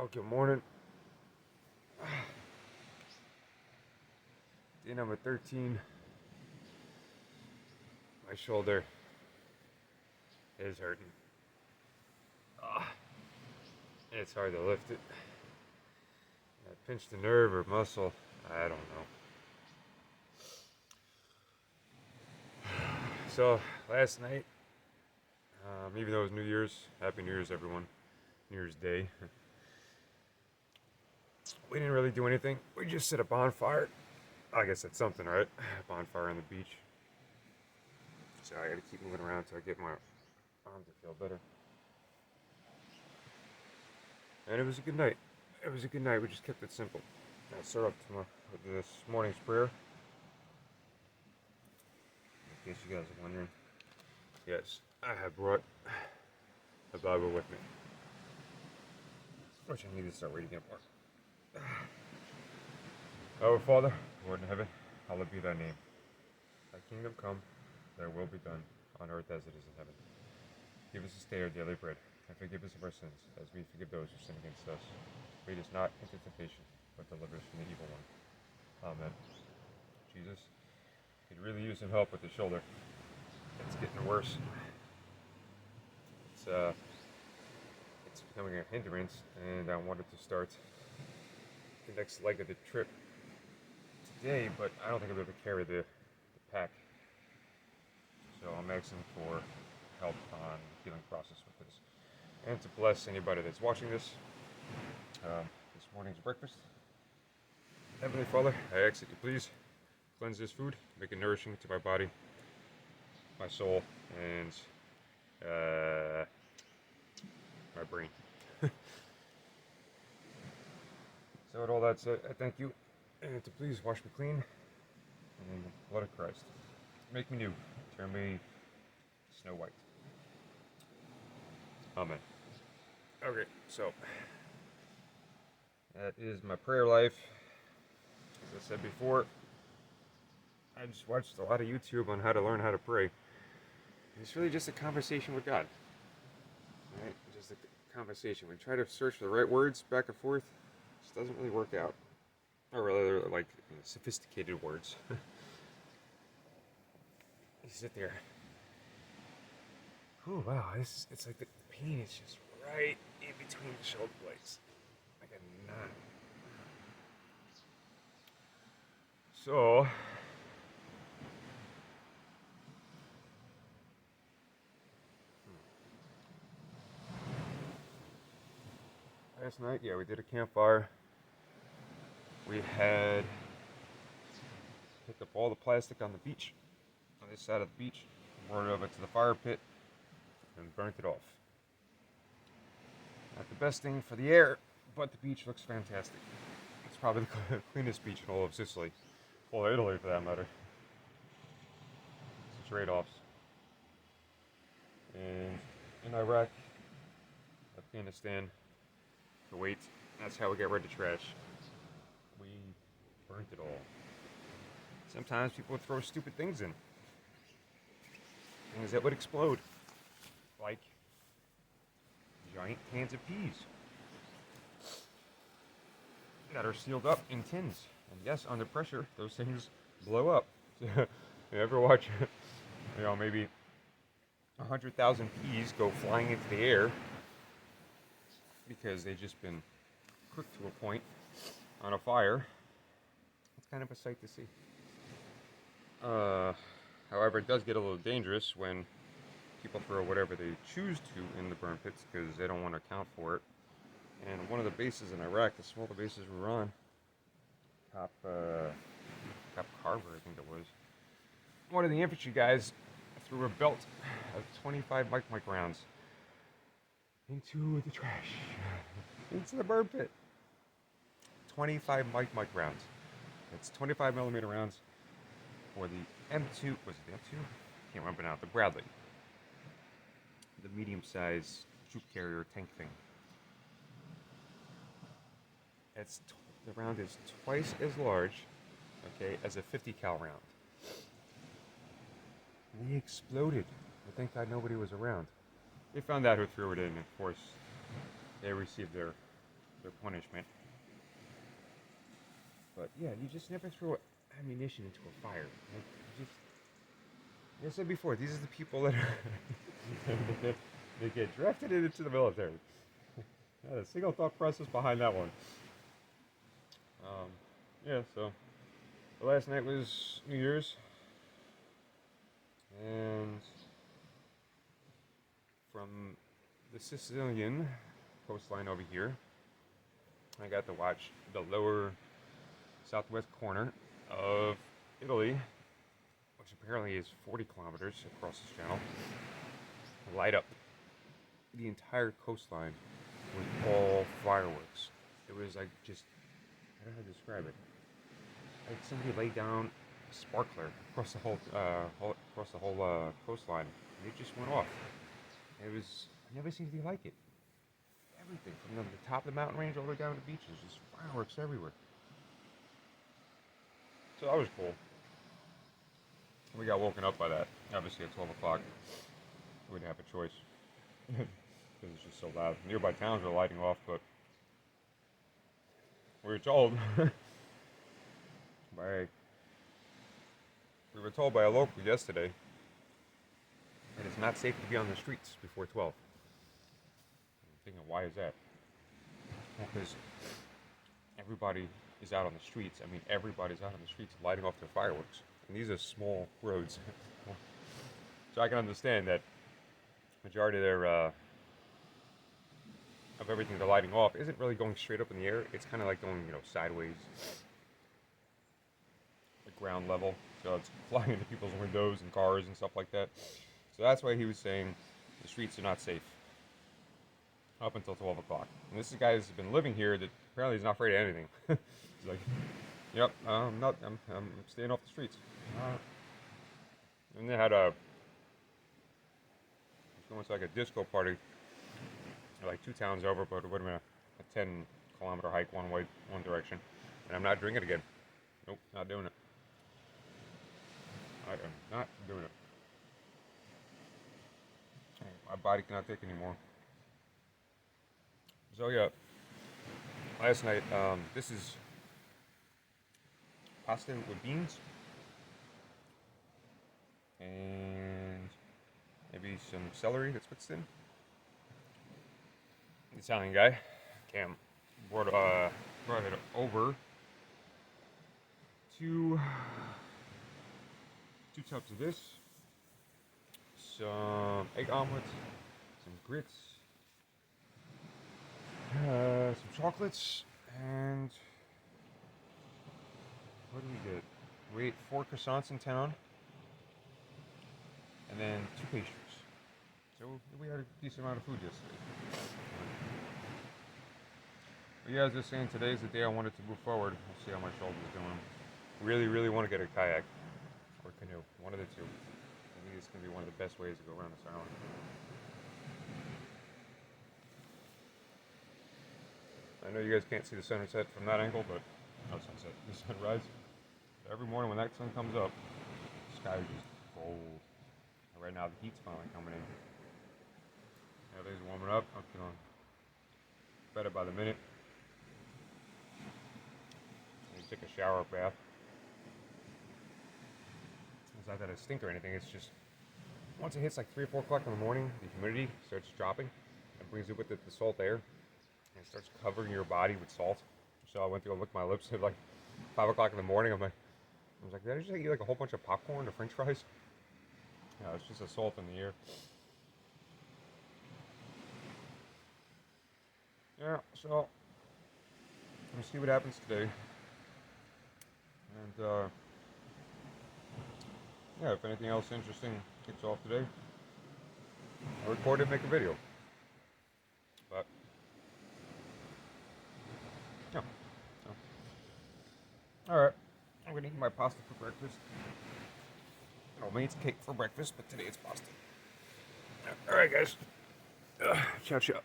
Oh, good morning. Day number 13. My shoulder is hurting. Ah, it's hard to lift it. I pinched a nerve or muscle. I don't know. So, last night, even though it was New Year's, Happy New Year's, everyone. New Year's Day. We didn't really do anything. We just set a bonfire. I guess that's something, right? Bonfire on the beach. So I gotta keep moving around till I get my arm to feel better. And it was a good night. It was a good night. We just kept it simple. I'll start off with this morning's prayer. In case you guys are wondering. Yes, I have brought the Bible with me. Which I need to start reading it more. Our Father, who art in heaven, hallowed be thy name. Thy kingdom come, thy will be done, on earth as it is in heaven. Give us this day our daily bread, and forgive us of our sins, as we forgive those who sin against us. Lead us not into temptation, but deliver us from the evil one. Amen. Jesus, could really use some help with the shoulder. It's getting worse. It's becoming a hindrance, and I wanted to start the next leg of the trip today, but I don't think I'll be able to carry the pack. So I'm asking for help on the healing process with this. And to bless anybody that's watching this morning's breakfast. Heavenly Father, I ask that you please cleanse this food, make it nourishing to my body, my soul, and my brain. So with all that said, I thank you, and to please wash me clean in the blood of Christ. Make me new, turn me snow white. Amen. Okay, so that is my prayer life. As I said before, I just watched a lot of YouTube on how to learn how to pray. It's really just a conversation with God. Right? Just a conversation. We try to search for the right words back and forth. It just doesn't really work out. Or rather, like sophisticated words. You sit there. Oh wow, it's like the pain is just right in between the shoulder blades. Like a knot. So last night, yeah, we did a campfire. We had picked up all the plastic on the beach, on this side of the beach, brought it over to the fire pit, and burnt it off. Not the best thing for the air, but the beach looks fantastic. It's probably the cleanest beach in all of Sicily, all of Italy for that matter. It's trade-offs. And in Iraq, Afghanistan, Kuwait, that's how we get rid of trash. We burnt it all. Sometimes people would throw stupid things in. Things that would explode. Like giant cans of peas that are sealed up in tins. And yes, under pressure, those things blow up. You ever watch, maybe 100,000 peas go flying into the air because they've just been cooked to a point on a fire. It's kind of a sight to see. However, it does get a little dangerous when people throw whatever they choose to in the burn pits because they don't want to account for it. And one of the bases in Iraq, the smaller bases we were on, Top Carver, I think it was, one of the infantry guys threw a belt of 25 Mike rounds into the trash, into the burn pit. 25 Mike rounds. It's 25 millimeter rounds for the M2. Was it the M2? Can't remember now. The Bradley, the medium-sized troop carrier tank thing. The round is twice as large, okay, as a 50 cal round. And they exploded. I thank God nobody was around. They found out who threw it in, and of course, they received their their punishment. But yeah, you just never throw ammunition into a fire. Like, I said before, these are the people that are they get drafted into the military. Not a single thought process behind that one. Yeah, so the last night was New Year's, and from the Sicilian coastline over here, I got to watch the lower southwest corner of Italy, which apparently is 40 kilometers across this channel, light up the entire coastline with all fireworks. It was like just, I don't know how to describe it. Like somebody laid down a sparkler across the whole coastline, and it just went off. It was, I've never seen anything like it. Everything from the top of the mountain range all the way down to the beaches, just fireworks everywhere. So that was cool. We got woken up by that. Obviously at 12 o'clock, we didn't have a choice because it's just so loud. Nearby towns were lighting off, but we were told we were told by a local yesterday that it's not safe to be on the streets before 12. I'm thinking, why is that? Well, because everybody is out on the streets. I mean, everybody's out on the streets lighting off their fireworks. And these are small roads. So I can understand that majority of their of everything they're lighting off isn't really going straight up in the air. It's kind of like going, sideways, at ground level. So it's flying into people's windows and cars and stuff like that. So that's why he was saying the streets are not safe up until 12 o'clock. And this is a guy who's been living here that apparently is not afraid of anything. He's like, yep, I'm staying off the streets. And they had it was going to like a disco party, like 2 towns over, but it would have been a 10-kilometer hike one direction. And I'm not drinking again. Nope, not doing it. I am not doing it. My body cannot take anymore. So yeah, last night, this is pasta with beans and maybe some celery that's mixed in. The Italian guy, Cam, brought it over two tubs of this, some egg omelets, some grits, some chocolates, and what did we get? We ate 4 croissants in town, and then 2 pastries. So we had a decent amount of food yesterday. But yeah, as I was saying, today's the day I wanted to move forward. We'll see how my shoulder's doing. Really, really want to get a kayak or canoe, one of the two. I think it's going to be one of the best ways to go around this island. I know you guys can't see the sunset from that angle, but not sunset, the sunrise. Every morning when that sun comes up, the sky is just gold. And right now the heat's finally coming in. Everything's warming up. I'm feeling better by the minute. You take a shower or bath. It's not that I stink or anything. It's just once it hits like 3 or 4 o'clock in the morning, the humidity starts dropping and brings it with it the salt air. And it starts covering your body with salt. So I went to go lick my lips at like 5 o'clock in the morning. I was like, did I just eat like a whole bunch of popcorn or French fries? No, it's just the salt in the air. Yeah, so we'll see what happens today. And yeah, if anything else interesting kicks off today, I'll record it and make a video. But yeah. So, alright. I'm gonna eat my pasta for breakfast. Normally it's cake for breakfast, but today it's pasta. Alright guys. Ciao ciao.